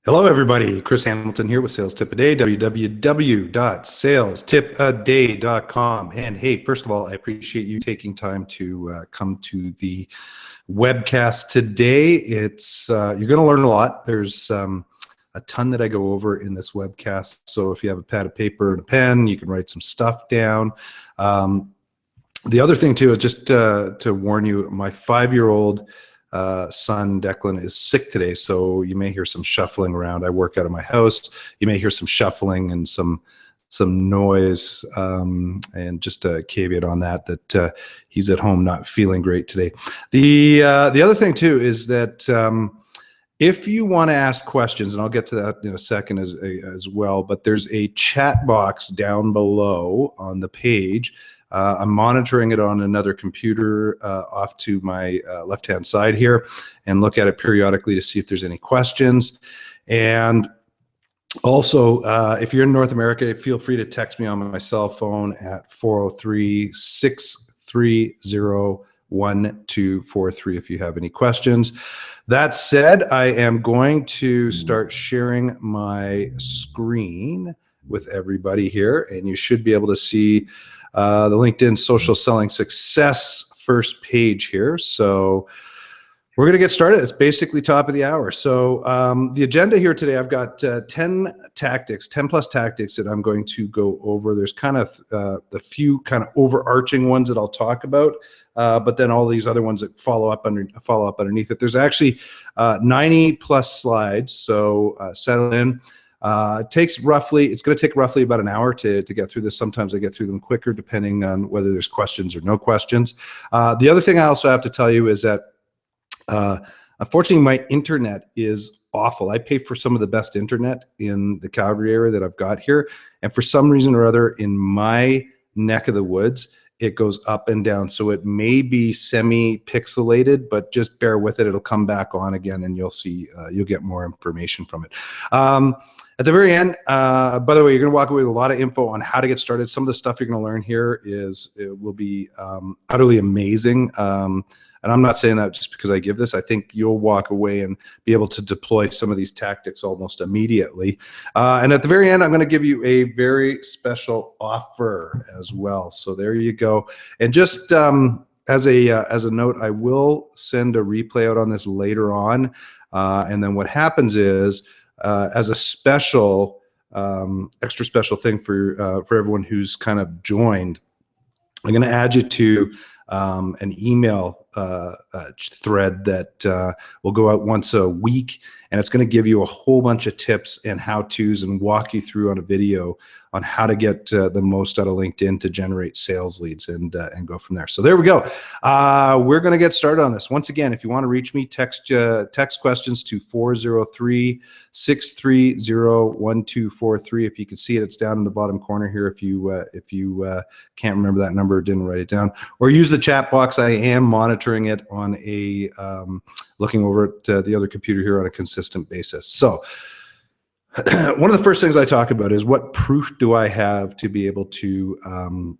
Hello, everybody. Chris Hamilton here with Sales Tip a Day, www.salestipaday.com. And hey, first of all, I appreciate you taking time to come to the webcast today. It's you're going to learn a lot. There's a ton that I go over in this webcast. So if you have a pad of paper and a pen, you can write some stuff down. The other thing too is just to warn you, my 5-year-old son Declan is sick today, so you may hear some shuffling around. I work out of my house. You may hear some shuffling and some noise, and just a caveat on that he's at home not feeling great today. The other thing too is that if you want to ask questions, and I'll get to that in a second as well, but there's a chat box down below on the page. I'm monitoring it on another computer off to my left-hand side here, and look at it periodically to see if there's any questions. And also, if you're in North America, feel free to text me on my cell phone at 403-630-1243 if you have any questions. That said, I am going to start sharing my screen with everybody here, and you should be able to see the LinkedIn Social Selling Success first page here. So we're going to get started. It's basically top of the hour. So the agenda here today, I've got 10 plus tactics that I'm going to go over. There's kind of the few kind of overarching ones that I'll talk about, but then all these other ones that follow up underneath it. There's actually 90 plus slides, so settle in. It's going to take roughly about an hour to get through this. Sometimes I get through them quicker depending on whether there's questions or no questions. The other thing I also have to tell you is that unfortunately my internet is awful. I pay for some of the best internet in the Calgary area that I've got here, and for some reason or other in my neck of the woods it goes up and down, so it may be semi-pixelated, but just bear with it. It'll come back on again, and you'll see, you'll get more information from it. At the very end, by the way, you're going to walk away with a lot of info on how to get started. Some of the stuff you're going to learn here will be utterly amazing. And I'm not saying that just because I give this. I think you'll walk away and be able to deploy some of these tactics almost immediately. And at the very end, I'm going to give you a very special offer as well. So there you go. And just as a note, I will send a replay out on this later on. And then what happens is, as a special, extra special thing for everyone who's kind of joined, I'm going to add you to an email thread that will go out once a week, and it's going to give you a whole bunch of tips and how-tos and walk you through on a video on how to get the most out of LinkedIn to generate sales leads and go from there. So there we go. We're going to get started on this. Once again, if you want to reach me, text questions to 403-630-1243. If you can see it, it's down in the bottom corner here. If you can't remember that number or didn't write it down, or use the chat box. I am monitoring it on a looking over at the other computer here on a consistent basis. So one of the first things I talk about is, what proof do I have to be able to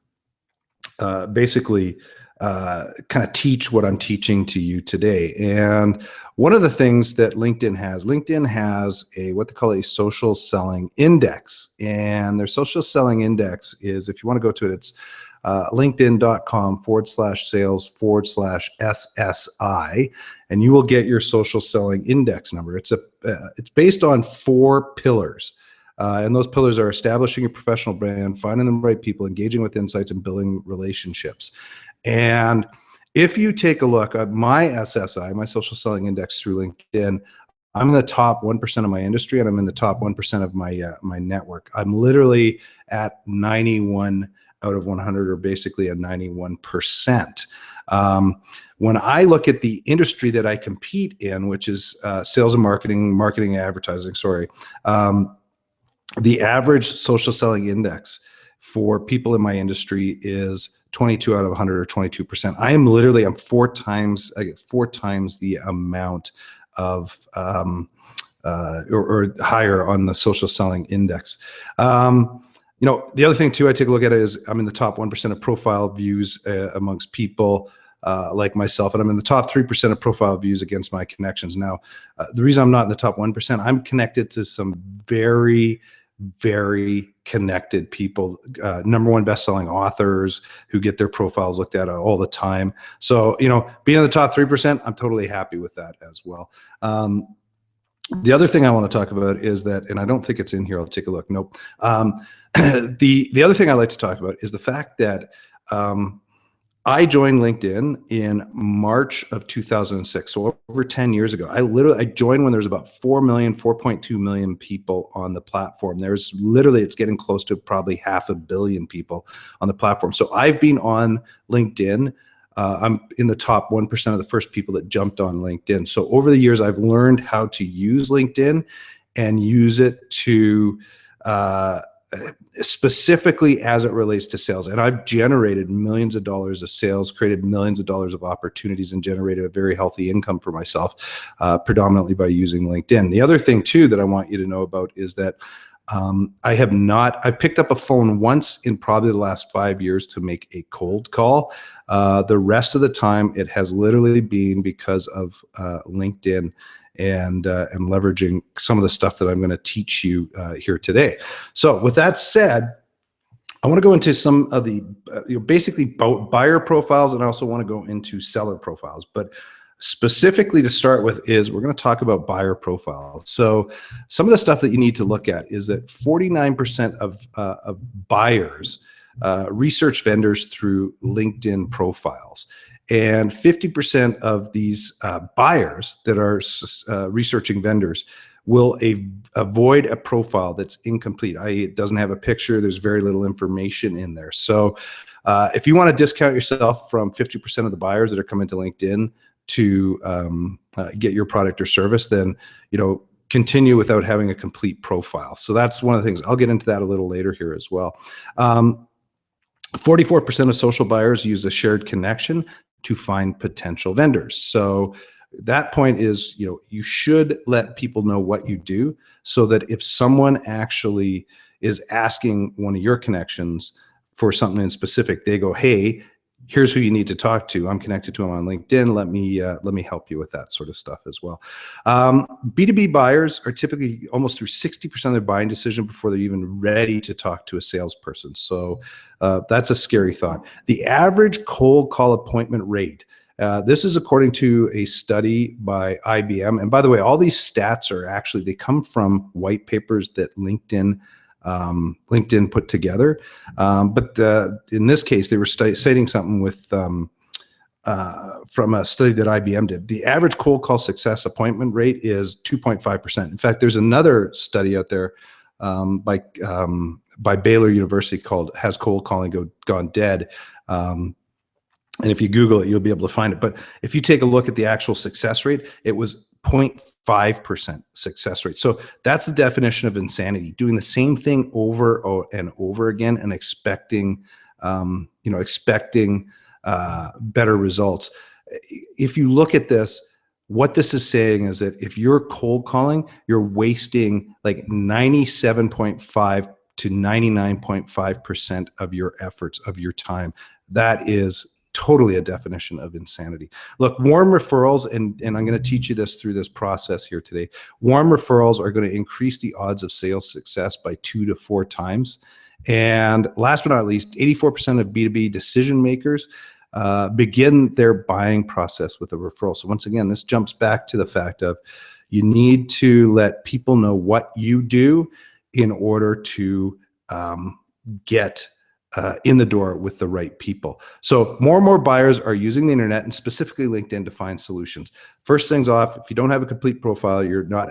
basically kind of teach what I'm teaching to you today. And one of the things that LinkedIn has a what they call a social selling index. And their social selling index is, if you want to go to it, it's linkedin.com/sales/SSI, and you will get your social selling index number. It's based on 4 pillars. And those pillars are establishing a professional brand, finding the right people, engaging with insights, and building relationships. And if you take a look at my SSI, my social selling index through LinkedIn, I'm in the top 1% of my industry, and I'm in the top 1% of my my network. I'm literally at 91 out of 100, or basically a 91%. When I look at the industry that I compete in, which is sales and marketing and advertising, the average social selling index for people in my industry is 22 out of 100, or 22%. I'm 4 times, I get 4 times the amount of or higher on the social selling index. The other thing too I take a look at is I'm in the top 1% of profile views amongst people like myself, and I'm in the top 3% of profile views against my connections. Now, the reason I'm not in the top 1%, I'm connected to some very, very connected people, #1 best-selling authors who get their profiles looked at all the time. So, being in the top 3%, I'm totally happy with that as well. The other thing I want to talk about is that, and I don't think it's in here, I'll take a look. Nope. The other thing I like to talk about is the fact that I joined LinkedIn in March of 2006, so over 10 years ago. I joined when there was about 4.2 million people on the platform. It's getting close to probably 500 million people on the platform. So I've been on LinkedIn. I'm in the top 1% of the first people that jumped on LinkedIn. So over the years, I've learned how to use LinkedIn and use it to specifically as it relates to sales. And I've generated millions of dollars of sales, created millions of dollars of opportunities, and generated a very healthy income for myself, predominantly by using LinkedIn. The other thing too that I want you to know about is that I've picked up a phone once in probably the last 5 years to make a cold call. The rest of the time, it has literally been because of LinkedIn and leveraging some of the stuff that I'm going to teach you here today. So with that said, I want to go into some of the basically buyer profiles, and I also want to go into seller profiles. But specifically to start with is we're going to talk about buyer profiles. So some of the stuff that you need to look at is that 49% of buyers research vendors through LinkedIn profiles. And 50% of these buyers that are researching vendors will avoid a profile that's incomplete, i.e. it doesn't have a picture, there's very little information in there. So if you want to discount yourself from 50% of the buyers that are coming to LinkedIn to get your product or service, then continue without having a complete profile. So that's one of the things. I'll get into that a little later here as well. 44% of social buyers use a shared connection to find potential vendors. So that point is, you should let people know what you do, so that if someone actually is asking one of your connections for something in specific, they go, hey, here's who you need to talk to. I'm connected to him on LinkedIn. Let me help you with that sort of stuff as well. B2B buyers are typically almost through 60% of their buying decision before they're even ready to talk to a salesperson. So that's a scary thought. The average cold call appointment rate, this is according to a study by IBM. And by the way, all these stats they come from white papers that LinkedIn put together. But in this case, they were citing something with from a study that IBM did. The average cold call success appointment rate is 2.5%. In fact, there's another study out there by Baylor University called "Has Cold Calling Gone Dead?" And if you Google it, you'll be able to find it. But if you take a look at the actual success rate, it was 0.5% success rate. So that's the definition of insanity: doing the same thing over and over again and expecting better results. If you look at this, what this is saying is that if you're cold calling, you're wasting like 97.5 to 99.5% of your efforts, of your time. That is totally a definition of insanity. Look, warm referrals, and I'm going to teach you this through this process here today. Warm referrals are going to increase the odds of sales success by 2 to 4 times. And last but not least, 84% of B2B decision makers begin their buying process with a referral. So once again, this jumps back to the fact of you need to let people know what you do in order to get in the door with the right people. So more and more buyers are using the internet, and specifically LinkedIn, to find solutions. First things off, if you don't have a complete profile, you're not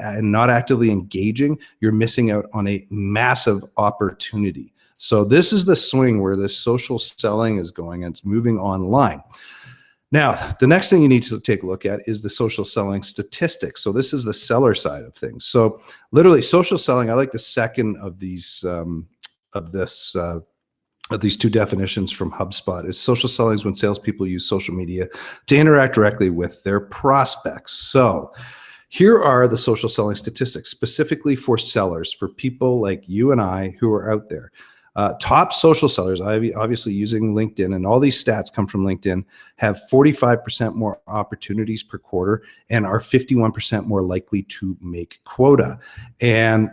actively engaging, you're missing out on a massive opportunity. So this is the swing where this social selling is going, and it's moving online. Now, the next thing you need to take a look at is the social selling statistics. So this is the seller side of things. So literally, social selling, I like the second of these these two definitions from HubSpot. Is social selling is when salespeople use social media to interact directly with their prospects. So here are the social selling statistics specifically for sellers, for people like you and I who are out there. Top social sellers, obviously using LinkedIn, and all these stats come from LinkedIn, have 45% more opportunities per quarter and are 51% more likely to make quota. And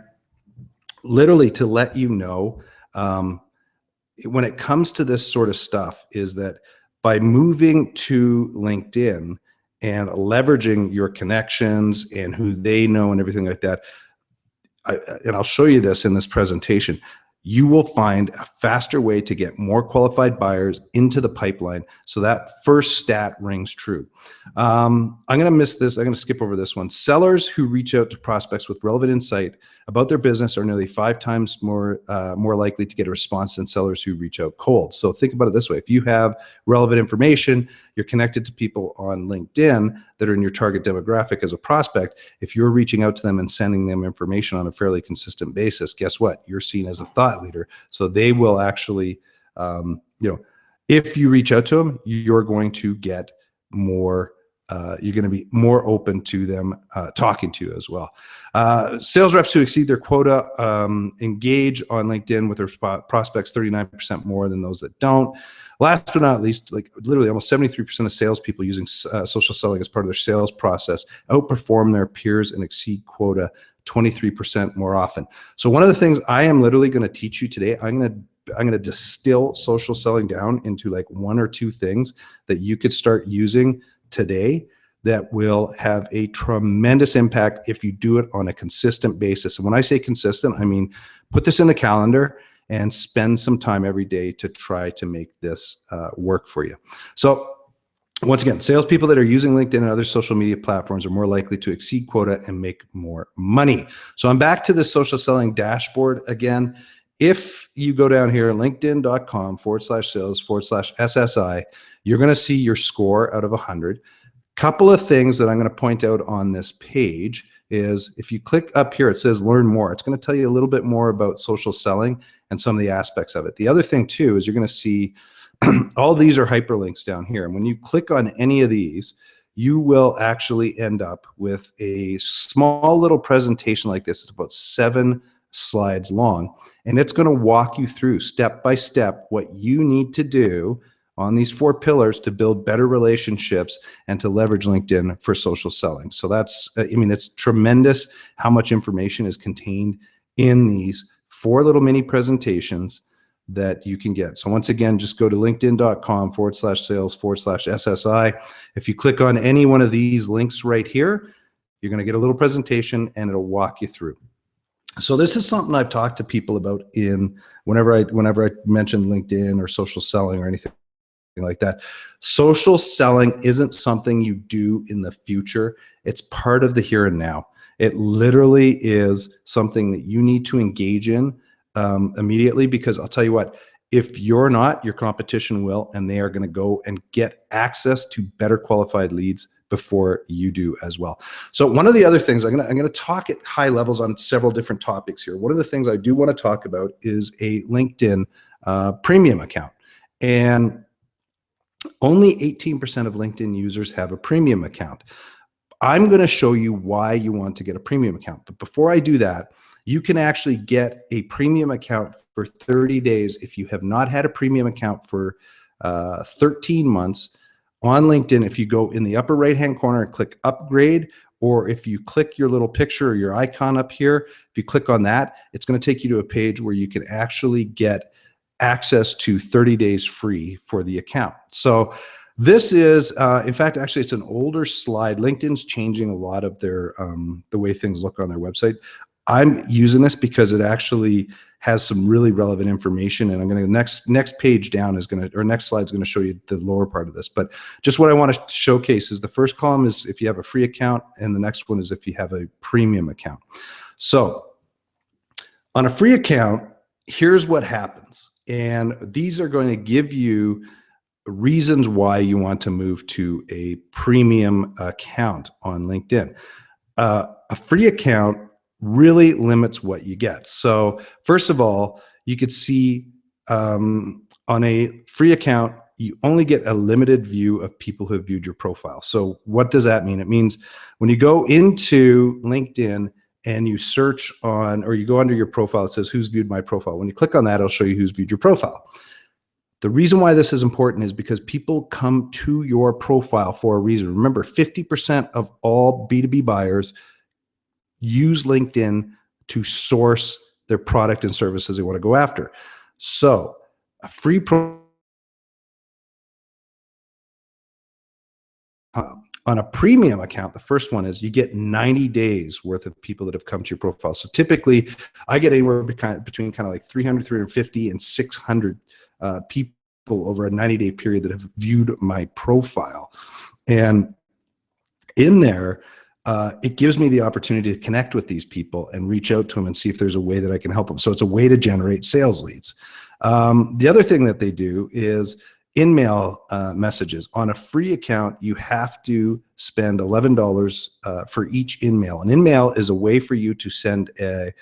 literally, to let you know, when it comes to this sort of stuff, is that by moving to LinkedIn and leveraging your connections and who they know and everything like that, and I'll show you this in this presentation, you will find a faster way to get more qualified buyers into the pipeline. So that first stat rings true. I'm going to miss this. I'm going to skip over this one. Sellers who reach out to prospects with relevant insight about their business are nearly 5 times more likely to get a response than sellers who reach out cold. So think about it this way. If you have relevant information, you're connected to people on LinkedIn that are in your target demographic as a prospect. If you're reaching out to them and sending them information on a fairly consistent basis, guess what? You're seen as a thought leader. So they will actually, if you reach out to them, you're going to get more, you're going to be more open to them talking to you as well. Sales reps who exceed their quota engage on LinkedIn with their prospects 39% more than those that don't. Last but not least, like literally almost 73% of salespeople using social selling as part of their sales process outperform their peers and exceed quota 23% more often. So one of the things I am literally going to teach you today, I'm going to distill social selling down into like 1 or 2 things that you could start using today that will have a tremendous impact if you do it on a consistent basis. And when I say consistent, I mean put this in the calendar and spend some time every day to try to make this work for you. So once again, salespeople that are using LinkedIn and other social media platforms are more likely to exceed quota and make more money. So I'm back to the social selling dashboard again. If you go down here, linkedin.com/sales/SSI, you're going to see your score out of 100. Couple of things that I'm going to point out on this page is if you click up here, it says learn more. It's going to tell you a little bit more about social selling and some of the aspects of it. The other thing too is you're going to see all these are hyperlinks down here. And when you click on any of these, you will actually end up with a small little presentation like this. It's about 7 slides long, and it's going to walk you through step by step what you need to do on these 4 pillars to build better relationships and to leverage LinkedIn for social selling. So that's, it's tremendous how much information is contained in these 4 little mini presentations that you can get. So once again, just go to linkedin.com/sales/SSI. If you click on any one of these links right here, you're going to get a little presentation and it'll walk you through. So this is something I've talked to people about whenever I mention LinkedIn or social selling or anything like that. Social selling isn't something you do in the future. It's part of the here and now. It literally is something that you need to engage in immediately, because I'll tell you what, if you're not, your competition will, and they are going to go and get access to better qualified leads before you do as well. So one of the other things, I'm going to talk at high levels on several different topics here. One of the things I do want to talk about is a LinkedIn premium account. And only 18% of LinkedIn users have a premium account. I'm going to show you why you want to get a premium account. But before I do that, you can actually get a premium account for 30 days if you have not had a premium account for 13 months on LinkedIn. If you go in the upper right-hand corner and click upgrade, or if you click your little picture or your icon up here, if you click on that, it's going to take you to a page where you can actually get access to 30 days free for the account. So this is, in fact, actually, it's an older slide. LinkedIn's changing a lot of their the way things look on their website. I'm using this because it actually has some really relevant information, and I'm going to next page down is going to, or next slide is going to show you the lower part of this. But just what I want to showcase is the first column is if you have a free account, and the next one is if you have a premium account. So on a free account, here's what happens, and these are going to give you reasons why you want to move to a premium account on LinkedIn. A free account really limits what you get. So first of all, you could see on a free account, you only get a limited view of people who have viewed your profile. So what does that mean? It means when you go into LinkedIn and you search on, or you go under your profile, it says who's viewed my profile. When you click on that, it'll show you who's viewed your profile. The reason why this is important is because people come to your profile for a reason. Remember, 50% of all B2B buyers use LinkedIn to source their product and services they want to go after. So a free on a premium account, the first one is you get 90 days worth of people that have come to your profile. So typically I get anywhere between kind of like 300, 350 and 600 people over a 90-day period that have viewed my profile. And in there, it gives me the opportunity to connect with these people and reach out to them and see if there's a way that I can help them. So it's a way to generate sales leads. The other thing that they do is in-mail messages. On a free account, you have to spend $11 for each in-mail. An in-mail is a way for you to send a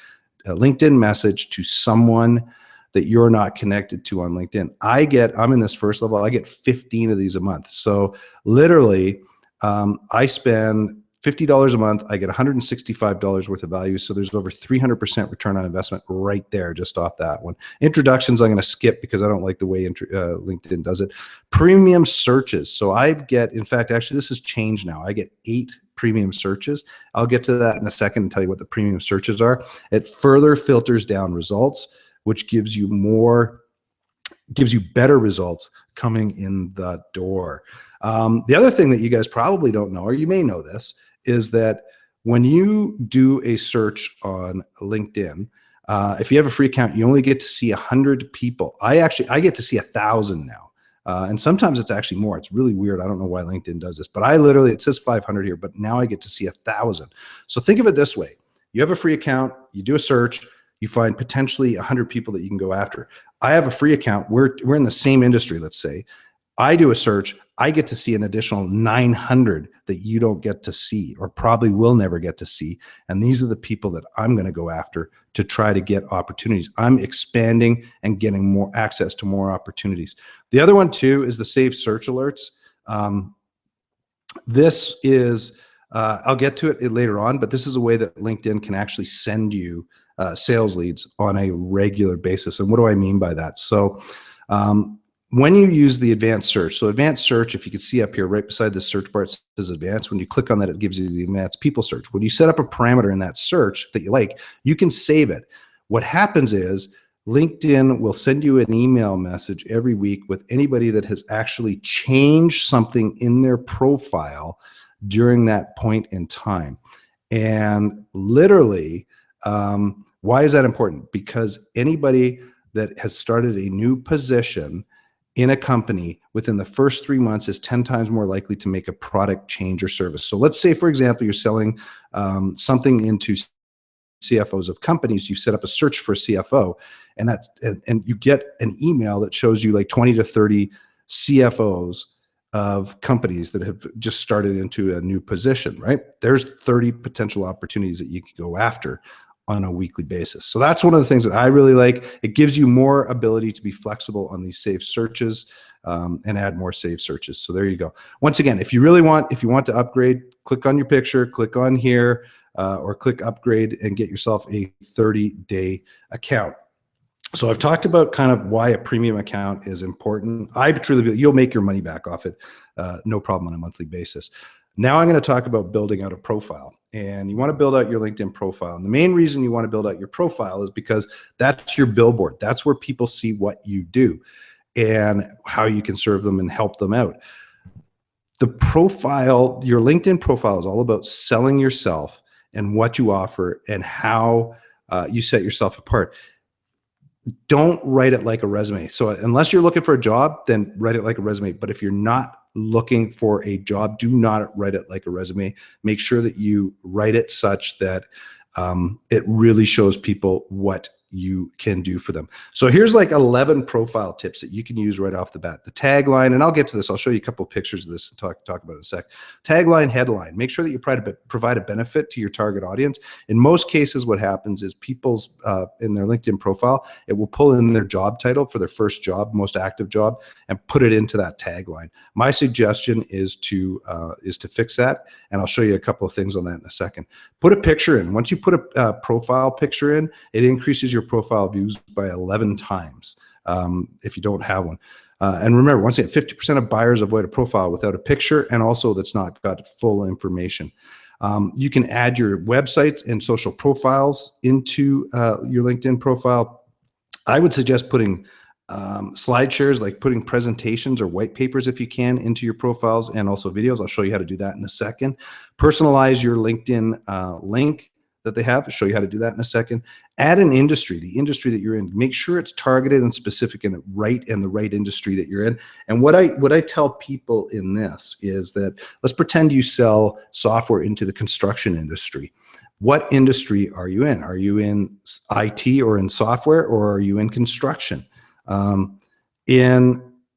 LinkedIn message to someone that you're not connected to on LinkedIn. I'm in this first level, I get 15 of these a month. So literally, I spend $50 a month, I get $165 worth of value. So there's over 300% return on investment right there, just off that one. Introductions, I'm going to skip because I don't like the way LinkedIn does it. Premium searches. So I get, in fact, actually, this has changed now. I get 8 premium searches. I'll get to that in a second and tell you what the premium searches are. It further filters down results, which gives you better results coming in the door. The other thing that you guys probably don't know, or you may know this, is that when you do a search on LinkedIn, if you have a free account, you only get to see 100 people. I get to see 1,000 now. And sometimes it's actually more. It's really weird. I don't know why LinkedIn does this, but it says 500 here, but now I get to see 1,000. So think of it this way. You have a free account, you do a search, you find potentially 100 people that you can go after. I have a free account. We're in the same industry, let's say. I do a search, I get to see an additional 900 that you don't get to see, or probably will never get to see. And these are the people that I'm going to go after to try to get opportunities. I'm expanding and getting more access to more opportunities. The other one too is the saved search alerts. This is, I'll get to it later on, but this is a way that LinkedIn can actually send you sales leads on a regular basis. And what do I mean by that? So, when you use the advanced search, so advanced search, if you can see up here right beside the search bar, it says advanced. When you click on that, it gives you the advanced people search. When you set up a parameter in that search that you like, you can save it. What happens is LinkedIn will send you an email message every week with anybody that has actually changed something in their profile during that point in time. And literally, why is that important? Because anybody that has started a new position in a company within the first 3 months is 10 times more likely to make a product change or service. So let's say, for example, you're selling something into CFOs of companies. You set up a search for a CFO, and you get an email that shows you like 20 to 30 CFOs of companies that have just started into a new position, right? There's 30 potential opportunities that you could go after on a weekly basis. So that's one of the things that I really like. It gives you more ability to be flexible on these saved searches and add more saved searches. So there you go. Once again, if you want to upgrade, click on your picture, click on here, or click upgrade and get yourself a 30-day account. So I've talked about kind of why a premium account is important. I truly believe you'll make your money back off it, no problem, on a monthly basis. Now I'm going to talk about building out a profile. And you want to build out your LinkedIn profile. And the main reason you want to build out your profile is because that's your billboard. That's where people see what you do and how you can serve them and help them out. The profile, your LinkedIn profile, is all about selling yourself and what you offer and how you set yourself apart. Don't write it like a resume. So unless you're looking for a job, then write it like a resume. But if you're not looking for a job, do not write it like a resume. Make sure that you write it such that it really shows people what you can do for them. So here's like 11 profile tips that you can use right off the bat. The tagline, and I'll get to this. I'll show you a couple of pictures of this and talk about it in a sec. Tagline, headline. Make sure that you provide a benefit to your target audience. In most cases, what happens is people's in their LinkedIn profile, it will pull in their job title for their first job, most active job, and put it into that tagline. My suggestion is to fix that, and I'll show you a couple of things on that in a second. Put a picture in. Once you put a profile picture in, it increases your profile views by 11 times if you don't have one. And remember, once again, 50% of buyers avoid a profile without a picture, and also that's not got full information. You can add your websites and social profiles into your LinkedIn profile. I would suggest putting slide shares, like putting presentations or white papers if you can into your profiles, and also videos. I'll show you how to do that in a second. Personalize your LinkedIn link that they have. I'll show you how to do that in a second. Add an industry, the industry that you're in. Make sure it's targeted and specific and the right industry that you're in. And what I tell people in this is that, let's pretend you sell software into the construction industry. What industry are you in? Are you in IT or in software, or are you in construction?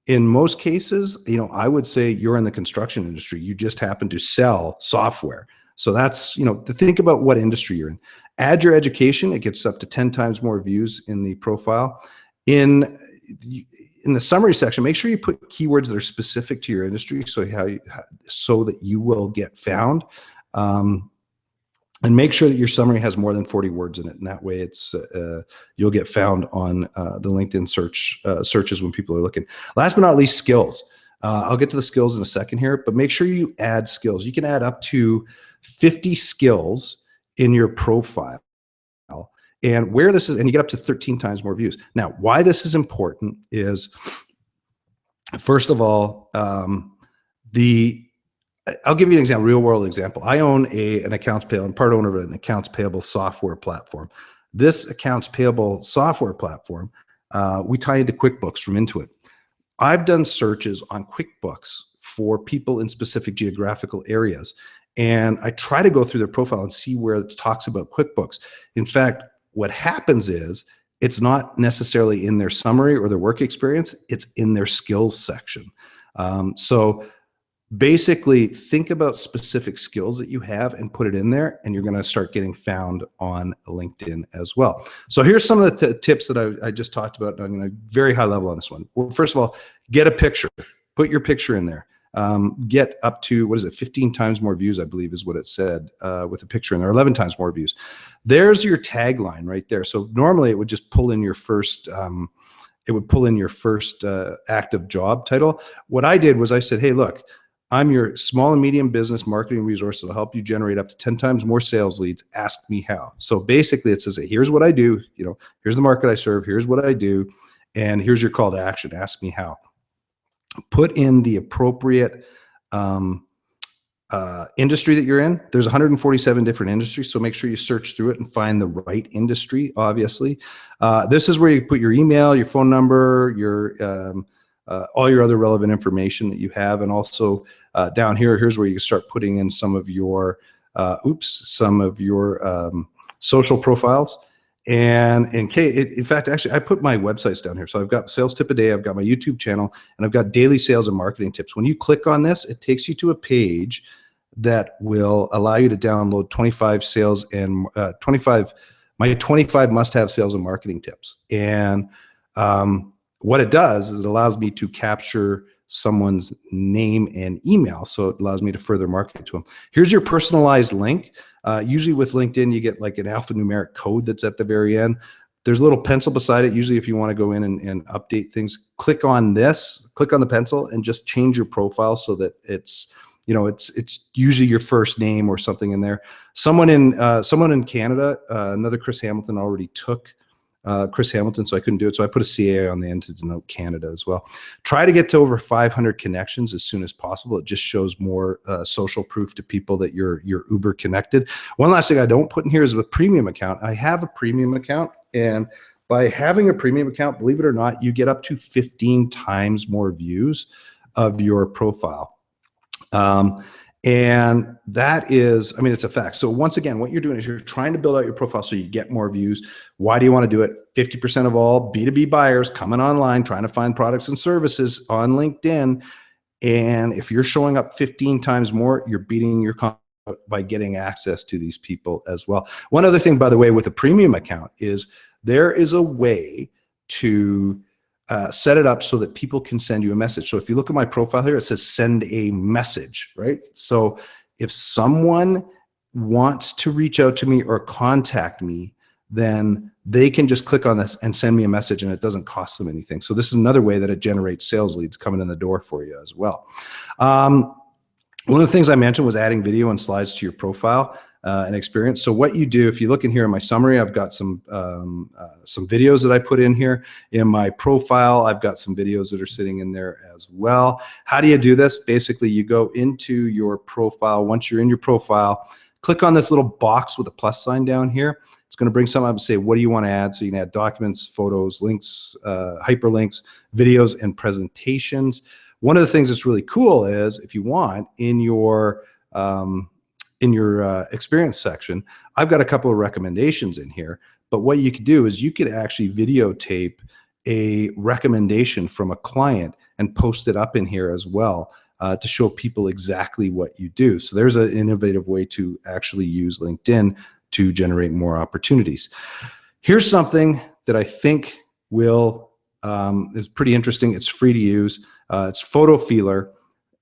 In most cases, I would say you're in the construction industry. You just happen to sell software. So that's, to think about what industry you're in. Add your education. It gets up to 10 times more views in the profile. In the summary section, make sure you put keywords that are specific to your industry, so that you will get found. And make sure that your summary has more than 40 words in it, and that way you'll get found on the LinkedIn searches when people are looking. Last but not least, skills. I'll get to the skills in a second here, but make sure you add skills. You can add up to 50 skills in your profile, and and you get up to 13 times more views. Now, why this is important is, first of all, I'll give you an example, real world example. I own an accounts payable. I'm part owner of an accounts payable software platform. This accounts payable software platform, we tie into QuickBooks from Intuit. I've done searches on QuickBooks for people in specific geographical areas, and I try to go through their profile and see where it talks about QuickBooks. In fact, what happens is it's not necessarily in their summary or their work experience, it's in their skills section. So basically, think about specific skills that you have and put it in there, and you're going to start getting found on LinkedIn as well. So here's some of the tips that I just talked about. I'm going to very high level on this one. Well, first of all, get a picture. Put your picture in there. Get up to, 15 times more views, I believe is what it said, with a picture in there, 11 times more views. There's your tagline right there. So normally it would just pull in your first active job title. What I did was I said, hey, look, I'm your small and medium business marketing resource that will help you generate up to 10 times more sales leads. Ask me how. So basically it says, here's what I do. Here's the market I serve. Here's what I do. And here's your call to action. Ask me how. Put in the appropriate industry that you're in. There's 147 different industries. So make sure you search through it and find the right industry, obviously. This is where you put your email, your phone number, all your other relevant information that you have. And also down here's where you start putting in some of your social profiles. And in fact, actually, I put my websites down here. So I've got sales tip a day, I've got my YouTube channel, and I've got daily sales and marketing tips. When you click on this, it takes you to a page that will allow you to download 25 sales and my 25 must-have sales and marketing tips. And what it does is it allows me to capture someone's name and email. So it allows me to further market to them. Here's your personalized link. Usually with LinkedIn, you get like an alphanumeric code that's at the very end. There's a little pencil beside it. Usually if you want to go in and update things, click on the pencil and just change your profile so that it's usually your first name or something in there. Someone in Canada, another Chris Hamilton already took Chris Hamilton, so I couldn't do it. So I put a CA on the end to denote Canada as well. Try to get to over 500 connections as soon as possible. It just shows more social proof to people that you're uber connected. One last thing I don't put in here is a premium account. I have a premium account, and by having a premium account, believe it or not, you get up to 15 times more views of your profile. And that is, I mean, it's a fact. So once again, what you're doing is you're trying to build out your profile so you get more views. Why do you want to do it? 50% of all B2B buyers coming online, trying to find products and services on LinkedIn. And if you're showing up 15 times more, you're beating your comp by getting access to these people as well. One other thing, by the way, with a premium account is there is a way to set it up so that people can send you a message. So if you look at my profile here, it says send a message, right? So if someone wants to reach out to me or contact me, then they can just click on this and send me a message, and it doesn't cost them anything. So this is another way that it generates sales leads coming in the door for you as well. One of the things I mentioned was adding video and slides to your profile and experience. So what you do, if you look in here in my summary, I've got some videos that I put in here. In my profile, I've got some videos that are sitting in there as well. How do you do this? Basically, you go into your profile. Once you're in your profile, click on this little box with a plus sign down here. It's going to bring something up and say, what do you want to add? So you can add documents, photos, links, hyperlinks, videos, and presentations. One of the things that's really cool is if you want in your experience section, I've got a couple of recommendations in here. But what you could do is you could actually videotape a recommendation from a client and post it up in here as well to show people exactly what you do. So there's an innovative way to actually use LinkedIn to generate more opportunities. Here's something that I think is pretty interesting. It's free to use. It's Photo Feeler.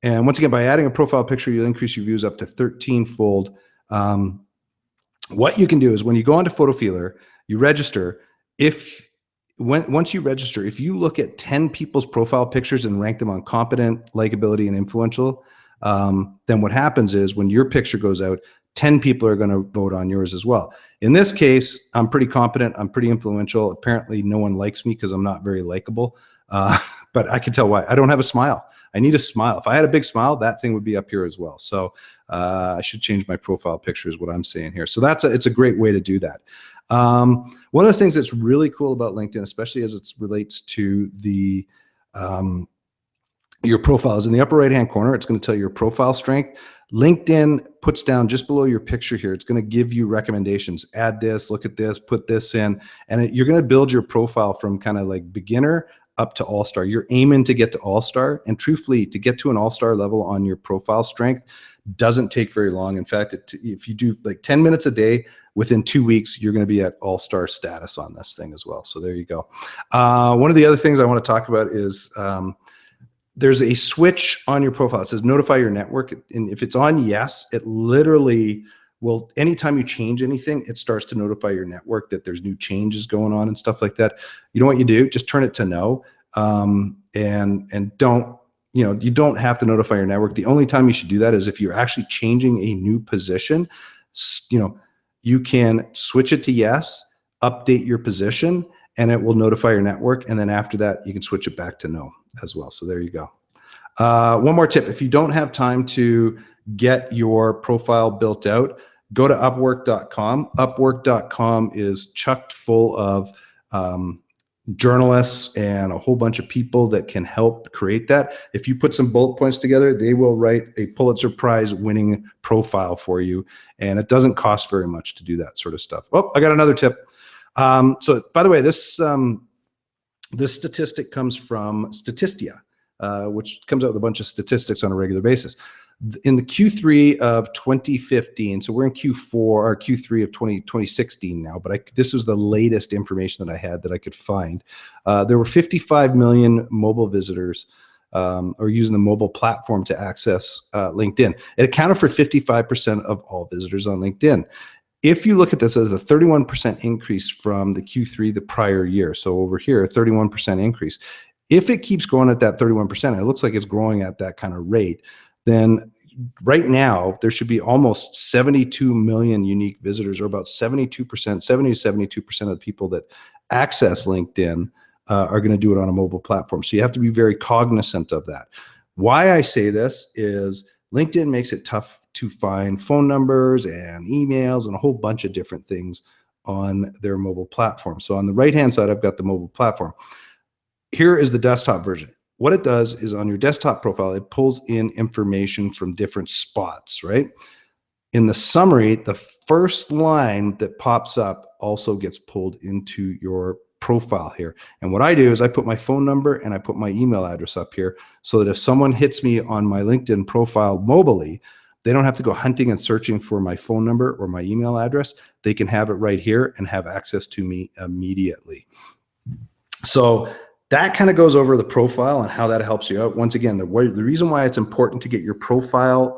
And once again, by adding a profile picture, you'll increase your views up to 13-fold. What you can do is when you go onto Photo Feeler, you register. Once you register, if you look at 10 people's profile pictures and rank them on competent, likability, and influential, then what happens is when your picture goes out, 10 people are going to vote on yours as well. In this case, I'm pretty competent. I'm pretty influential. Apparently, no one likes me because I'm not very likable. But I can tell why. I don't have a smile. I need a smile. If I had a big smile, that thing would be up here as well. So I should change my profile picture is what I'm saying here. So it's a great way to do that. One of the things that's really cool about LinkedIn, especially as it relates to your profile, is in the upper right-hand corner. It's going to tell you your profile strength. LinkedIn puts down just below your picture here. It's going to give you recommendations. Add this, look at this, put this in, and you're going to build your profile from kind of like beginner up to all-star. You're aiming to get to all-star, and truthfully, to get to an all-star level on your profile strength doesn't take very long. In fact, if you do like 10 minutes a day, within 2 weeks, you're going to be at all-star status on this thing as well. So there you go. One of the other things I want to talk about is there's a switch on your profile. It says notify your network. And if it's on yes, it literally will, anytime you change anything, it starts to notify your network that there's new changes going on and stuff like that. You know what you do? Just turn it to no. And don't, you don't have to notify your network. The only time you should do that is if you're actually changing a new position. You can switch it to yes, update your position, and it will notify your network. And then after that, you can switch it back to no as well. So there you go. One more tip. If you don't have time to get your profile built out, go to Upwork.com. Upwork.com is chucked full of journalists and a whole bunch of people that can help create that. If you put some bullet points together, they will write a Pulitzer Prize winning profile for you. And it doesn't cost very much to do that sort of stuff. Oh, I got another tip. So by the way, this statistic comes from Statistia, which comes out with a bunch of statistics on a regular basis. In the Q3 of 2015, so we're in Q4 or Q3 of 2016 now, but this was the latest information that I had that I could find. There were 55 million mobile visitors or using the mobile platform to access LinkedIn. It accounted for 55% of all visitors on LinkedIn. If you look at this as a 31% increase from the Q3 the prior year, so over here, a 31% increase. If it keeps growing at that 31%, it looks like it's growing at that kind of rate, then right now there should be almost 72 million unique visitors, or about 72%, 70 to 72% of the people that access LinkedIn are going to do it on a mobile platform. So you have to be very cognizant of that. Why I say this is LinkedIn makes it tough to find phone numbers and emails and a whole bunch of different things on their mobile platform. So on the right-hand side, I've got the mobile platform. Here is the desktop version. what it does is on your desktop profile, it pulls in information from different spots, right? In the summary, the first line that pops up also gets pulled into your profile here. And what I do is I put my phone number and I put my email address up here so that if someone hits me on my LinkedIn profile mobily, they don't have to go hunting and searching for my phone number or my email address. They can have it right here and have access to me immediately. So that kind of goes over the profile and how that helps you out. Once again, the reason why it's important to get your profile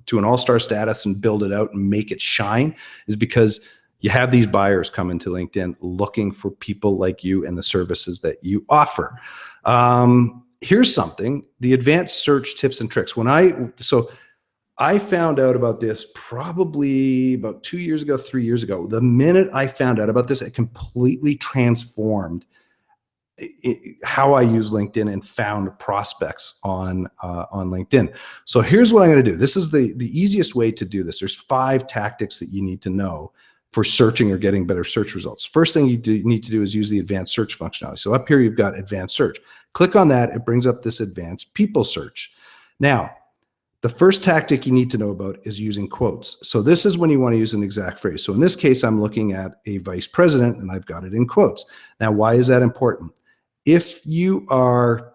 to an all-star status and build it out and make it shine is because you have these buyers come into LinkedIn looking for people like you and the services that you offer. Here's something, the advanced search tips and tricks. I found out about this probably about 2 years ago, 3 years ago. The minute I found out about this, it completely transformed how I use LinkedIn and found prospects on LinkedIn. So here's what I'm going to do. This is the easiest way to do this. There's 5 tactics that you need to know for searching or getting better search results. First thing you need to do is use the advanced search functionality. So up here, you've got advanced search. Click on that. It brings up this advanced people search. Now, the first tactic you need to know about is using quotes. So this is when you want to use an exact phrase. So in this case, I'm looking at a vice president and I've got it in quotes. Now, why is that important? If you are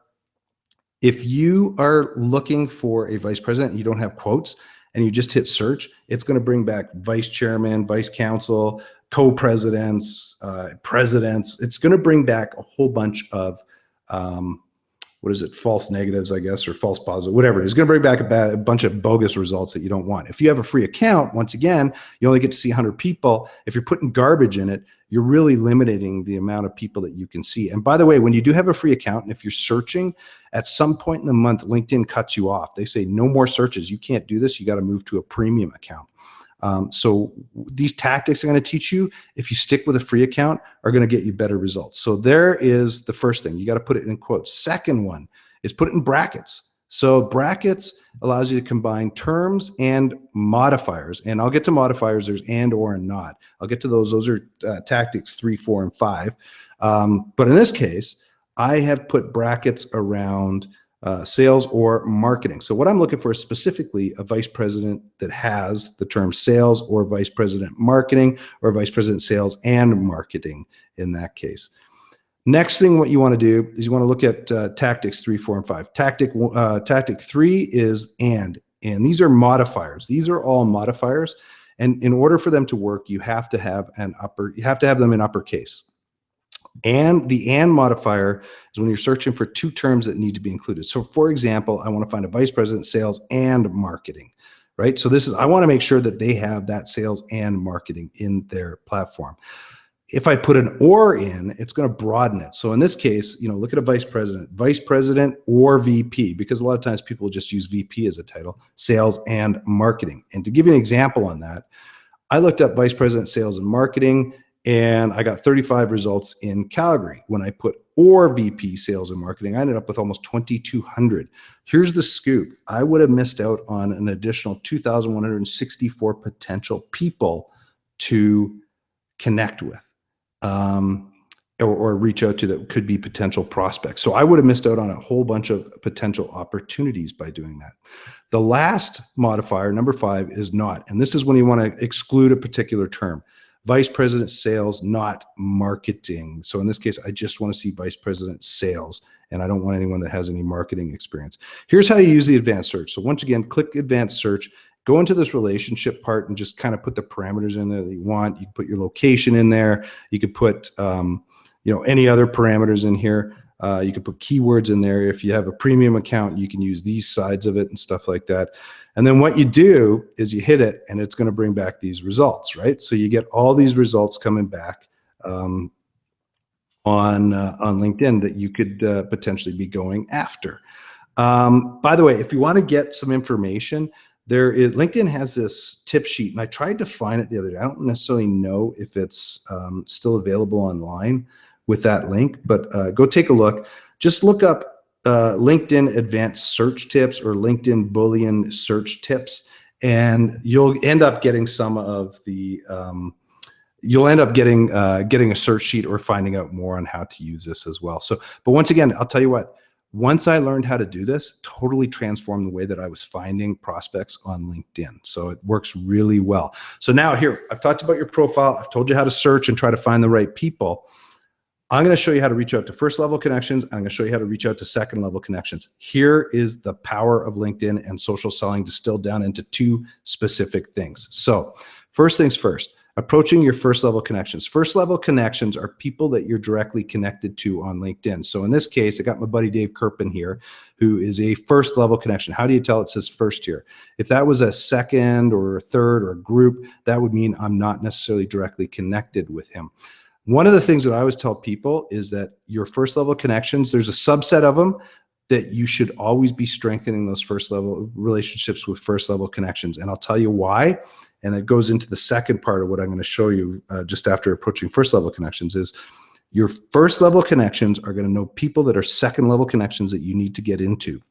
looking for a vice president and you don't have quotes and you just hit search, it's going to bring back vice chairman, vice counsel, co-presidents, presidents. It's going to bring back a whole bunch of false negatives, I guess, or false positive, whatever it is. It's going to bring back a bunch of bogus results that you don't want. If you have a free account, once again, you only get to see 100 people. If you're putting garbage in it, you're really limiting the amount of people that you can see. And by the way, when you do have a free account, and if you're searching, at some point in the month, LinkedIn cuts you off. They say, no more searches. You can't do this. You got to move to a premium account. So these tactics I'm going to teach you, if you stick with a free account, are going to get you better results. So there is the first thing. You got to put it in quotes. Second one is put it in brackets. So brackets allows you to combine terms and modifiers. And I'll get to modifiers. There's and, or, and not. I'll get to those. Those are tactics 3, 4, and 5. But in this case, I have put brackets around sales or marketing. So what I'm looking for is specifically a vice president that has the term sales, or vice president marketing, or vice president sales and marketing in that case. Next thing, what you want to do is you want to look at tactics 3, 4, and 5. Tactic 3 is and these are modifiers. These are all modifiers, and in order for them to work, you have to have them in uppercase. And the and modifier is when you're searching for 2 terms that need to be included. So for example, I want to find a vice president sales and marketing, right? So I want to make sure that they have that sales and marketing in their platform. If I put an or in, it's going to broaden it. So in this case, look at a vice president or VP, because a lot of times people just use VP as a title, sales and marketing. And to give you an example on that, I looked up vice president sales and marketing, and I got 35 results in Calgary. When I put or VP sales and marketing, I ended up with almost 2,200. Here's the scoop. I would have missed out on an additional 2,164 potential people to connect with or reach out to that could be potential prospects. So I would have missed out on a whole bunch of potential opportunities by doing that. The last modifier, number 5, is not. And this is when you want to exclude a particular term. Vice president sales, not marketing. So in this case, I just want to see vice president sales, and I don't want anyone that has any marketing experience. Here's how you use the advanced search. So once again, click advanced search, go into this relationship part and just kind of put the parameters in there that you want. You can put your location in there. You could put any other parameters in here. You can put keywords in there. If you have a premium account, you can use these sides of it and stuff like that. And then what you do is you hit it, and it's going to bring back these results, right? So you get all these results coming back on LinkedIn that you could potentially be going after. By the way, if you want to get some information, LinkedIn has this tip sheet, and I tried to find it the other day. I don't necessarily know if it's still available online with that link, but go take a look. Just look up LinkedIn advanced search tips or LinkedIn Boolean search tips, and you'll end up getting some of the getting a search sheet or finding out more on how to use this as well. So, but once again, I'll tell you what, Once I learned how to do this, totally transformed the way that I was finding prospects on LinkedIn. So it works really well. So now here, I've talked about your profile. I've told you how to search and try to find the right people. I'm going to show you how to reach out to first level connections. I'm going to show you how to reach out to second level connections. Here is the power of LinkedIn and social selling distilled down into 2 specific things. So first things first, approaching your first level connections. First level connections are people that you're directly connected to on LinkedIn. So in this case, I got my buddy Dave Kirpin here, who is a first level connection. How do you tell it says first here? If that was a second or a third or a group, that would mean I'm not necessarily directly connected with him. One of the things that I always tell people is that your first level connections, there's a subset of them that you should always be strengthening those first level relationships with first level connections. And I'll tell you why. And it goes into the second part of what I'm going to show you just after approaching first level connections is your first level connections are going to know people that are second level connections that you need to get into.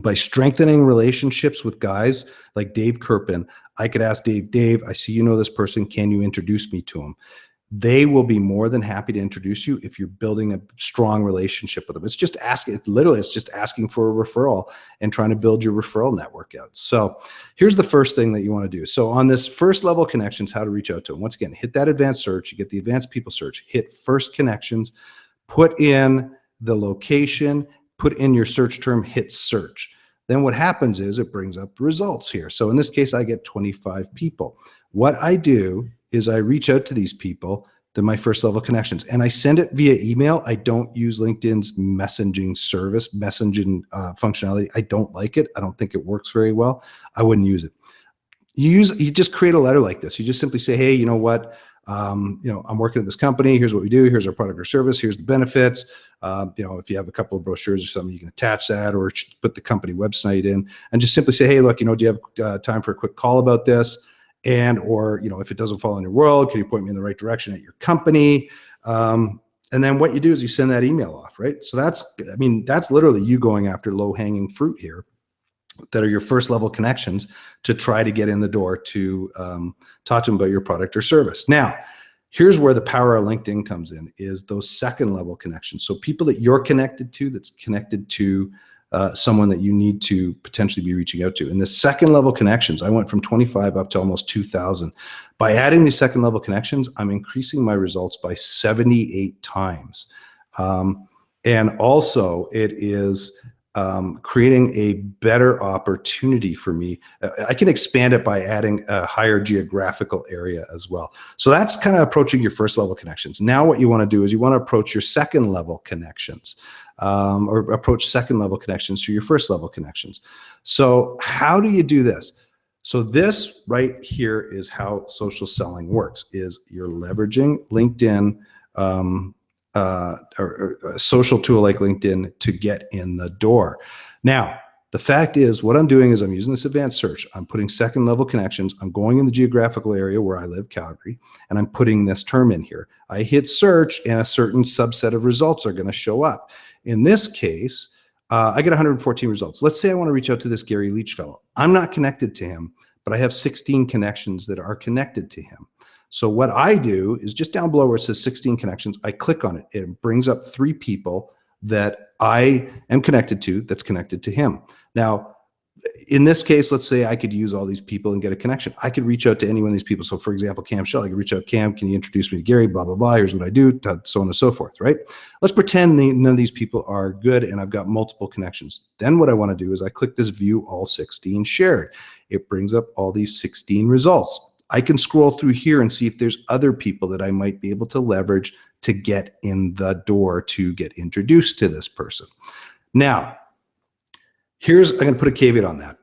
By strengthening relationships with guys like Dave Kirpin, I could ask Dave, I see you know this person. Can you introduce me to him? They will be more than happy to introduce you if you're building a strong relationship with them. It's just asking, literally, it's just asking for a referral and trying to build your referral network out. So here's the first thing that you want to do. So on this first level connections, how to reach out to them. Once again, hit that advanced search, you get the advanced people search, hit first connections, put in the location, put in your search term, hit search. Then what happens is it brings up results here. So in this case, I get 25 people. What I do is I reach out to these people, they're my first level connections, and I send it via email. I don't use LinkedIn's messaging service, messaging functionality. I don't like it. I don't think it works very well. I wouldn't use it. You just create a letter like this. You just simply say, hey, you know what? I'm working at this company. Here's what we do. Here's our product or service. Here's the benefits. If you have a couple of brochures or something, you can attach that or put the company website in and just simply say, hey, look, do you have time for a quick call about this? Or if it doesn't fall in your world, can you point me in the right direction at your company? And then what you do is you send that email off, right? So that's literally you going after low hanging fruit here that are your first level connections to try to get in the door to talk to them about your product or service. Now, here's where the power of LinkedIn comes in, is those second level connections. So people that you're connected to, that's connected to someone that you need to potentially be reaching out to. In the second level connections, I went from 25 up to almost 2,000. By adding these second level connections, I'm increasing my results by 78 times. And also it is creating a better opportunity for me. I can expand it by adding a higher geographical area as well. So that's kind of approaching your first level connections. Now what you want to do is you want to approach your second level connections. Or approach second level connections through your first level connections. So how do you do this? So this right here is how social selling works, is you're leveraging LinkedIn or a social tool like LinkedIn to get in the door. Now, the fact is what I'm doing is I'm using this advanced search. I'm putting second level connections. I'm going in the geographical area where I live, Calgary, and I'm putting this term in here. I hit search and a certain subset of results are going to show up. In this case, I get 114 results. Let's say I want to reach out to this Gary Leach fellow. I'm not connected to him, but I have 16 connections that are connected to him. So what I do is just down below where it says 16 connections, I click on it. It brings up 3 people that I am connected to that's connected to him. Now, in this case, let's say I could use all these people and get a connection. I could reach out to any one of these people. So for example, Cam Shell, I could reach out, Cam, can you introduce me to Gary, blah, blah, blah. Here's what I do, so on and so forth, right? Let's pretend none of these people are good and I've got multiple connections. Then what I want to do is I click this view all 16 shared. It brings up all these 16 results. I can scroll through here and see if there's other people that I might be able to leverage to get in the door to get introduced to this person. Now, I'm going to put a caveat on that.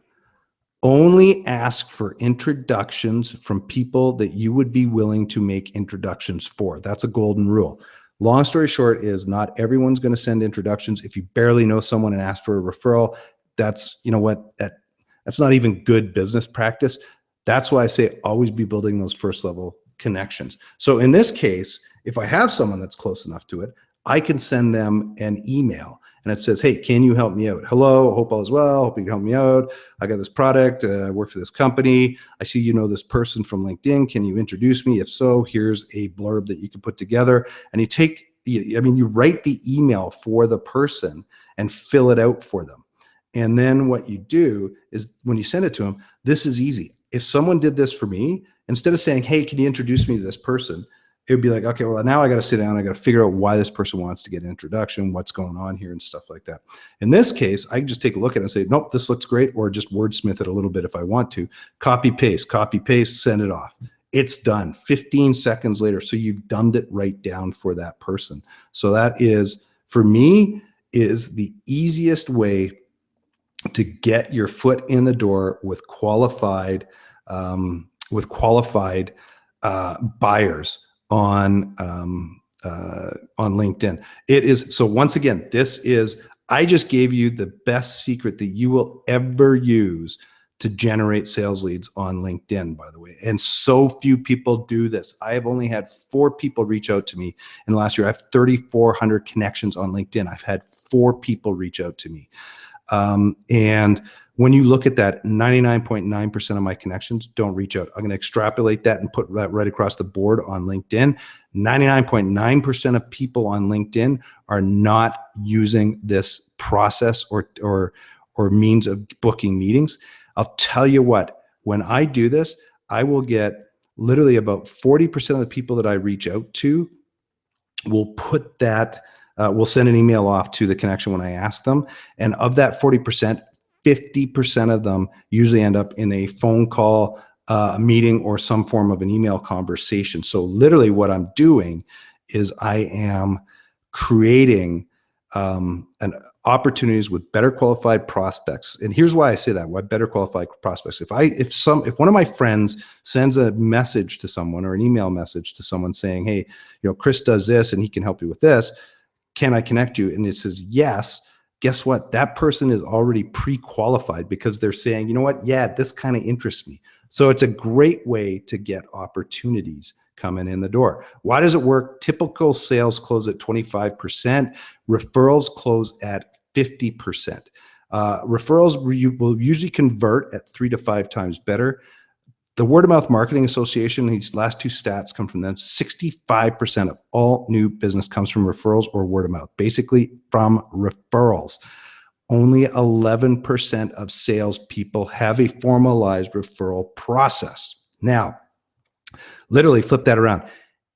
Only ask for introductions from people that you would be willing to make introductions for. That's a golden rule. Long story short is not everyone's going to send introductions. If you barely know someone and ask for a referral, that's not even good business practice. That's why I say always be building those first level connections. So in this case, if I have someone that's close enough to it, I can send them an email and it says, hey, can you help me out? Hello, hope all is well. Hope you can help me out. I got this product. I work for this company. I see you know this person from LinkedIn. Can you introduce me? If so, here's a blurb that you can put together. And you write the email for the person and fill it out for them. And then what you do is when you send it to them, this is easy. If someone did this for me, instead of saying, hey, can you introduce me to this person? It would be like, okay, well, now I got to sit down. I got to figure out why this person wants to get an introduction, what's going on here and stuff like that. In this case, I can just take a look at it and say, nope, this looks great, or just wordsmith it a little bit if I want to. Copy, paste, send it off. It's done 15 seconds later. So you've dumbed it right down for that person. So that is, for me, is the easiest way to get your foot in the door with qualified buyers on LinkedIn. It is, so once again, I just gave you the best secret that you will ever use to generate sales leads on LinkedIn, by the way. And so few people do this. I have only had 4 people reach out to me in the last year. I have 3,400 connections on LinkedIn. I've had 4 people reach out to me. And when you look at that, 99.9% of my connections don't reach out. I'm going to extrapolate that and put that right across the board on LinkedIn. 99.9% of people on LinkedIn are not using this process or means of booking meetings. I'll tell you what, when I do this, I will get literally about 40% of the people that I reach out to will put that, we'll send an email off to the connection when I ask them. And of that 40%, 50% of them usually end up in a phone call, a meeting, or some form of an email conversation. So literally what I'm doing is I am creating opportunities with better qualified prospects. And here's why I say that, why better qualified prospects. If one of my friends sends a message to someone or an email message to someone saying, hey, Chris does this and he can help you with this, can I connect you? And it says yes. Guess what? That person is already pre-qualified because they're saying, you know what? Yeah, this kind of interests me. So it's a great way to get opportunities coming in the door. Why does it work? Typical sales close at 25%. Referrals close at 50%. Referrals will usually convert at 3 to 5 times better. The Word of Mouth Marketing Association, these last 2 stats come from them. 65% of all new business comes from referrals or word of mouth, basically from referrals. Only 11% of salespeople have a formalized referral process. Now, literally flip that around.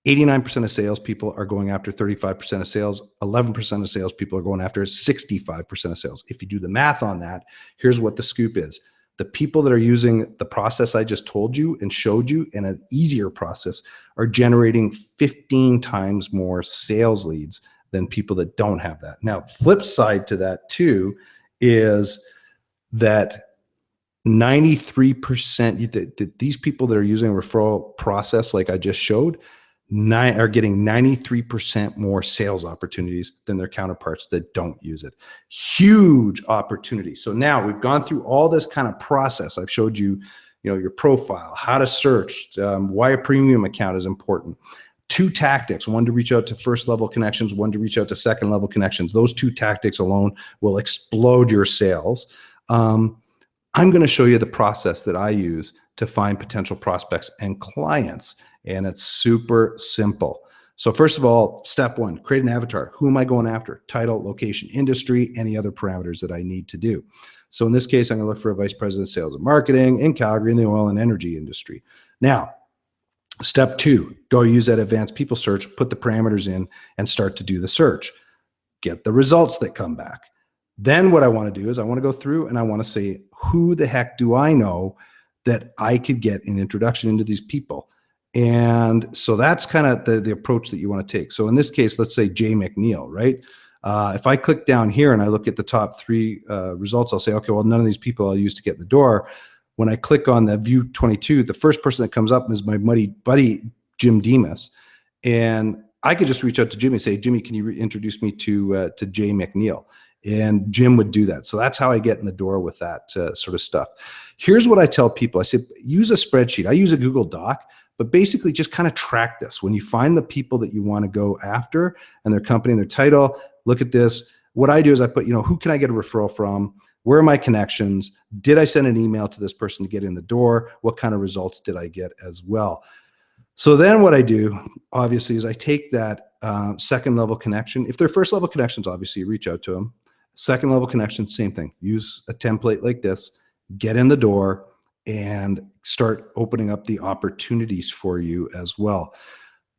89% of salespeople are going after 35% of sales. 11% of salespeople are going after 65% of sales. If you do the math on that, here's what the scoop is. The people that are using the process I just told you and showed you in an easier process are generating 15 times more sales leads than people that don't have that. Now, flip side to that too is that 93%, these people that are using a referral process like I just showed, are getting 93% more sales opportunities than their counterparts that don't use it. Huge opportunity. So now we've gone through all this kind of process. I've showed you, your profile, how to search, why a premium account is important. 2 tactics, one to reach out to first level connections, one to reach out to second level connections. Those 2 tactics alone will explode your sales. I'm going to show you the process that I use to find potential prospects and clients. And it's super simple. So first of all, step 1, create an avatar. Who am I going after? Title, location, industry, any other parameters that I need to do. So in this case, I'm going to look for a vice president of sales and marketing in Calgary in the oil and energy industry. Now, step 2, go use that advanced people search, put the parameters in and start to do the search. Get the results that come back. Then what I want to do is I want to go through and I want to say, who the heck do I know that I could get an introduction into these people? And so that's kind of the approach that you want to take. So in this case, let's say Jay McNeil, right? If I click down here and I look at the top 3 results, I'll say, okay, well, none of these people I'll use to get in the door. When I click on the view 22, the first person that comes up is my buddy, Jim Demas. And I could just reach out to Jimmy and say, Jimmy, can you introduce me to Jay McNeil? And Jim would do that. So that's how I get in the door with that sort of stuff. Here's what I tell people. I say, use a spreadsheet. I use a Google Doc, but basically just kind of track this. When you find the people that you want to go after and their company and their title, look at this. What I do is I put, who can I get a referral from? Where are my connections? Did I send an email to this person to get in the door? What kind of results did I get as well? So then what I do, obviously, is I take that second level connection. If they're first level connections, obviously you reach out to them. Second level connection, same thing. Use a template like this, get in the door, and start opening up the opportunities for you as well.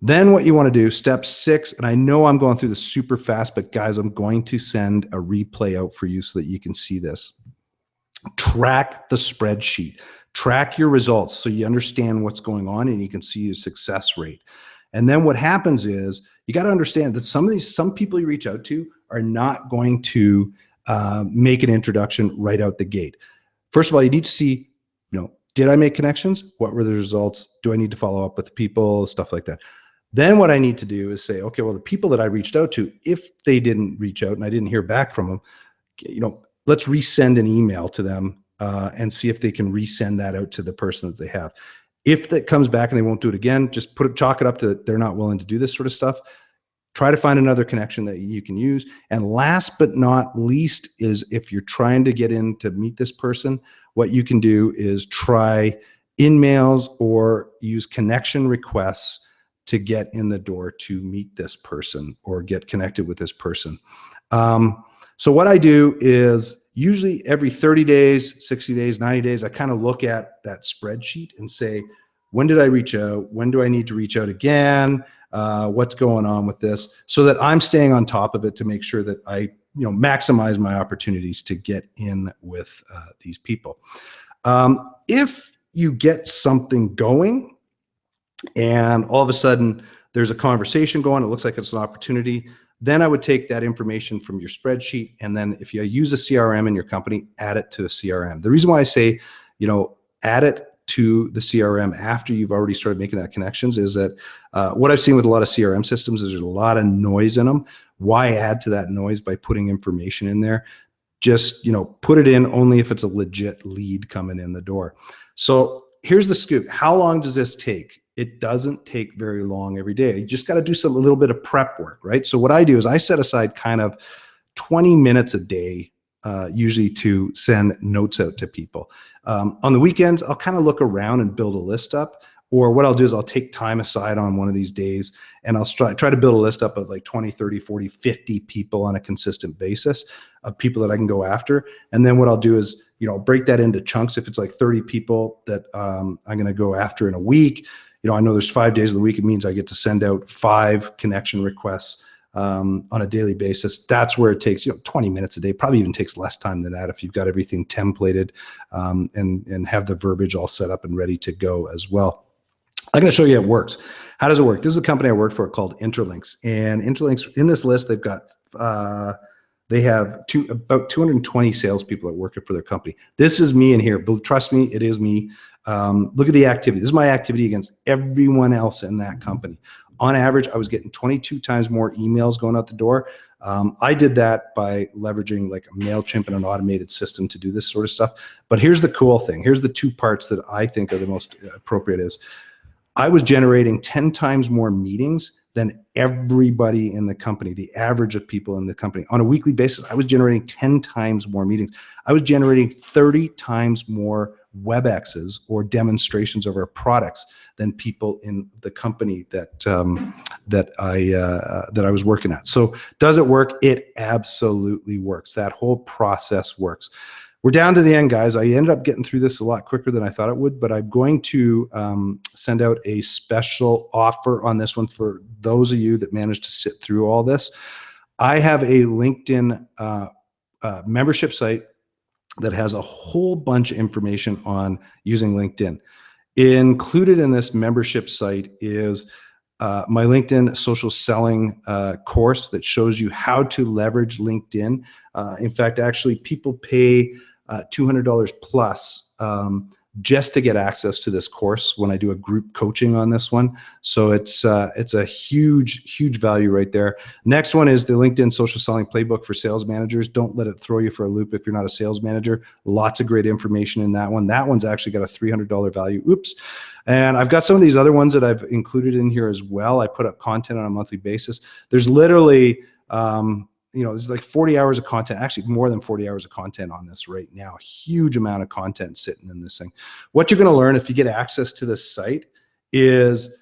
Then what you want to do, step 6, and I know I'm going through this super fast, but guys, I'm going to send a replay out for you so that you can see this. Track the spreadsheet. Track your results so you understand what's going on and you can see your success rate. And then what happens is you got to understand that some people you reach out to are not going to make an introduction right out the gate. First of all, you need to see, did I make connections? What were the results? Do I need to follow up with people? Stuff like that. Then what I need to do is say, okay, well, the people that I reached out to, if they didn't reach out and I didn't hear back from them, let's resend an email to them and see if they can resend that out to the person that they have. If that comes back and they won't do it again, just chalk it up to they're not willing to do this sort of stuff. Try to find another connection that you can use. And last but not least is if you're trying to get in to meet this person, what you can do is try in-mails or use connection requests to get in the door to meet this person or get connected with this person. So what I do is usually every 30 days, 60 days, 90 days, I kind of look at that spreadsheet and say, when did I reach out? When do I need to reach out again? What's going on with this? So that I'm staying on top of it to make sure that I maximize my opportunities to get in with these people. If you get something going, and all of a sudden there's a conversation going, it looks like it's an opportunity, then I would take that information from your spreadsheet, and then if you use a CRM in your company, add it to a CRM. The reason why I say, add it to the CRM after you've already started making that connections is that what I've seen with a lot of CRM systems is there's a lot of noise in them. Why add to that noise by putting information in there? Just, put it in only if it's a legit lead coming in the door. So here's the scoop. How long does this take? It doesn't take very long every day. You just got to do a little bit of prep work, right? So what I do is I set aside kind of 20 minutes a day, usually to send notes out to people. On the weekends, I'll kind of look around and build a list up. Or what I'll do is I'll take time aside on one of these days and I'll try to build a list up of like 20, 30, 40, 50 people on a consistent basis of people that I can go after. And then what I'll do is, break that into chunks. If it's like 30 people that I'm going to go after in a week, I know there's 5 days of the week. It means I get to send out 5 connection requests on a daily basis. That's where it takes 20 minutes a day. Probably even takes less time than that if you've got everything templated and have the verbiage all set up and ready to go as well. I'm going to show you how it works. How does it work? This is a company I work for called Interlinks, and Interlinks, in this list, they've got they have about 220 salespeople that work for their company. This is me in here. But trust me, it is me. Look at the activity. This is my activity against everyone else in that company. On average, I was getting 22 times more emails going out the door. I did that by leveraging like a MailChimp and an automated system to do this sort of stuff. But here's the cool thing. Here's the 2 parts that I think are the most appropriate is I was generating 10 times more meetings than everybody in the company, the average of people in the company. On a weekly basis, I was generating 10 times more meetings. I was generating 30 times more WebExes or demonstrations of our products than people in the company that I was working at. So does it work? It absolutely works. That whole process works. We're down to the end, guys. I ended up getting through this a lot quicker than I thought it would, but I'm going to send out a special offer on this one for those of you that managed to sit through all this. I have a LinkedIn membership site that has a whole bunch of information on using LinkedIn. Included in this membership site is my LinkedIn social selling course that shows you how to leverage LinkedIn. In fact, actually, people pay $200 plus just to get access to this course when I do a group coaching on this one. So it's a huge value right there. Next one is the LinkedIn Social Selling Playbook for sales managers. Don't let it throw you for a loop if you're not a sales manager. Lots of great information in that one. That one's actually got a $300 value. Oops. And I've got some of these other ones that I've included in here as well. I put up content on a monthly basis. There's literally there's like 40 hours of content, actually more than 40 hours of content on this right now. Huge amount of content sitting in this thing. What you're going to learn if you get access to this site is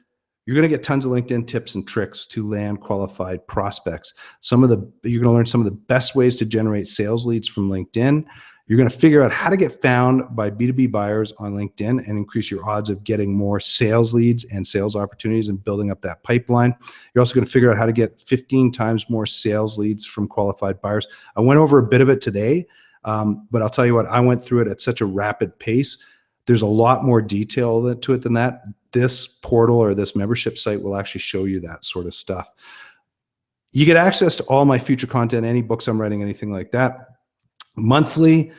You're going to get tons of LinkedIn tips and tricks to land qualified prospects. You're going to learn some of the best ways to generate sales leads from LinkedIn. You're going to figure out how to get found by B2B buyers on LinkedIn and increase your odds of getting more sales leads and sales opportunities and building up that pipeline. You're also going to figure out how to get 15 times more sales leads from qualified buyers. I went over a bit of it today, but I'll tell you what, I went through it at such a rapid pace. There's a lot more detail to it than that. This portal or this membership site will actually show you that sort of stuff. You get access to all my future content, any books I'm writing, anything like that. Monthly,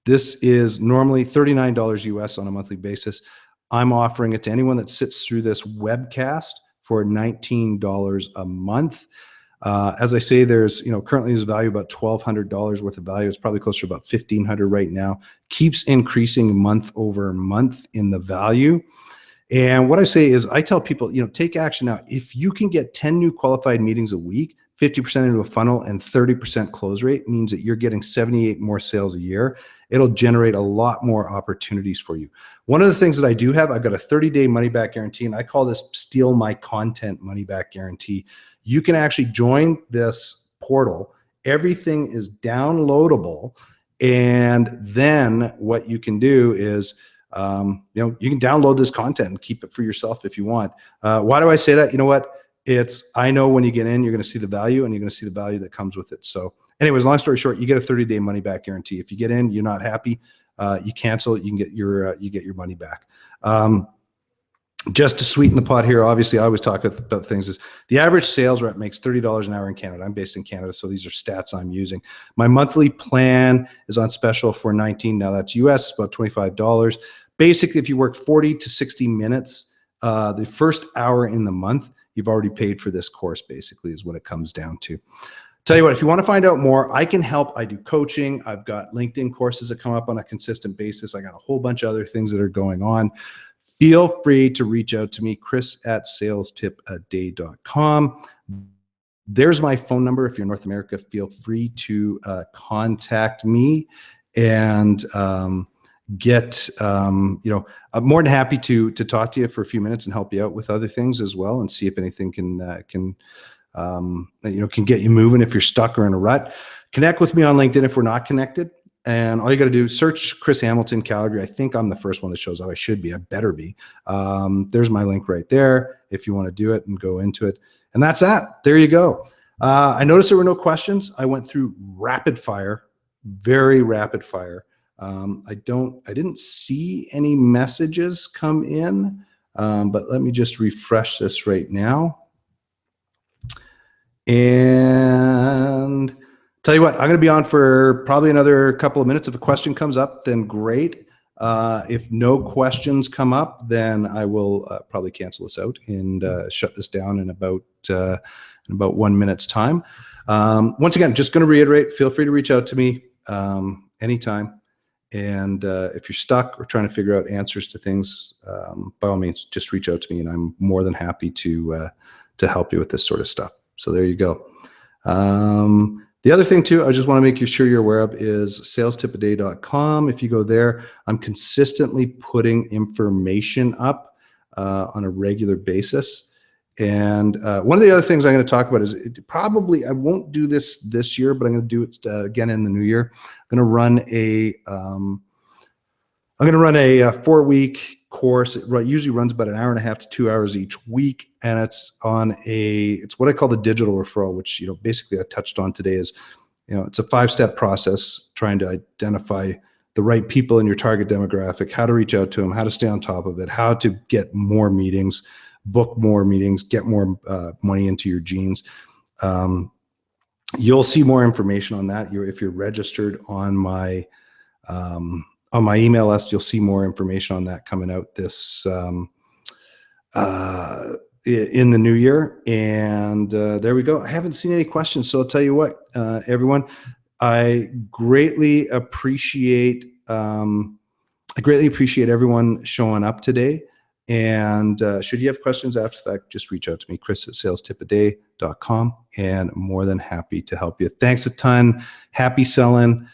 this is normally $39 US on a monthly basis. I'm offering it to anyone that sits through this webcast for $19 a month. As I say, there's, currently there's value about $1,200 worth of value. It's probably closer to about $1,500 right now. Keeps increasing month over month in the value. And what I say is I tell people, take action now. If you can get 10 new qualified meetings a week, 50% into a funnel and 30% close rate means that you're getting 78 more sales a year. It'll generate a lot more opportunities for you. One of the things that I do have, I've got a 30-day money-back guarantee, and I call this Steal My Content money-back guarantee. You can actually join this portal. Everything is downloadable. And then what you can do is, you can download this content and keep it for yourself if you want. Why do I say that? You know what? I know when you get in, you're going to see the value, and you're going to see the value that comes with it. So anyways, long story short, you get a 30-day money back guarantee. If you get in, you're not happy, you cancel it, you can get your money back. Just to sweeten the pot here, obviously I always talk about things is the average sales rep makes $30 an hour in Canada. I'm based in Canada, so these are stats I'm using. My monthly plan is on special for $19. Now that's US, about $25. Basically, if you work 40 to 60 minutes, the first hour in the month, you've already paid for this course, basically, is what it comes down to. Tell you what, if you want to find out more, I can help. I do coaching. I've got LinkedIn courses that come up on a consistent basis. I got a whole bunch of other things that are going on. Feel free to reach out to me, chris@salestipaday.com. There's my phone number. If you're in North America, feel free to contact me and I'm more than happy to talk to you for a few minutes and help you out with other things as well, and see if anything can get you moving if you're stuck or in a rut. Connect with me on LinkedIn if we're not connected. And all you got to do is search Chris Hamilton, Calgary. I think I'm the first one that shows up. I should be. I better be. There's my link right there if you want to do it and go into it. And that's that. There you go. I noticed there were no questions. I went through rapid fire, very rapid fire. I didn't see any messages come in, but let me just refresh this right now. And tell you what, I'm going to be on for probably another couple of minutes. If a question comes up, then great. If no questions come up, then I will probably cancel this out and shut this down in about 1 minute's time. Once again, just going to reiterate, feel free to reach out to me anytime. And if you're stuck or trying to figure out answers to things, by all means, just reach out to me, and I'm more than happy to help you with this sort of stuff. So there you go. The other thing too, I just want to make sure you're aware of is salestipaday.com. If you go there, I'm consistently putting information up on a regular basis. And one of the other things I'm going to talk about is I won't do this year, but I'm going to do it again in the new year. I'm going to run a 4-week course. It usually runs about 1.5 hours to 2 hours each week, and it's what I call the digital referral, which basically I touched on today. Is it's a 5-step process trying to identify the right people in your target demographic, how to reach out to them, how to stay on top of it, how to get more meetings, book more meetings, get more money into your jeans. You'll see more information on that. If you're registered on my email list, you'll see more information on that coming out this in the new year. And there we go. I haven't seen any questions, so I'll tell you what, everyone, I greatly appreciate everyone showing up today. And should you have questions after that, just reach out to me, chris@salestipaday.com, and more than happy to help you. Thanks a ton. Happy selling.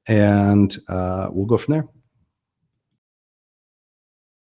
And we'll go from there.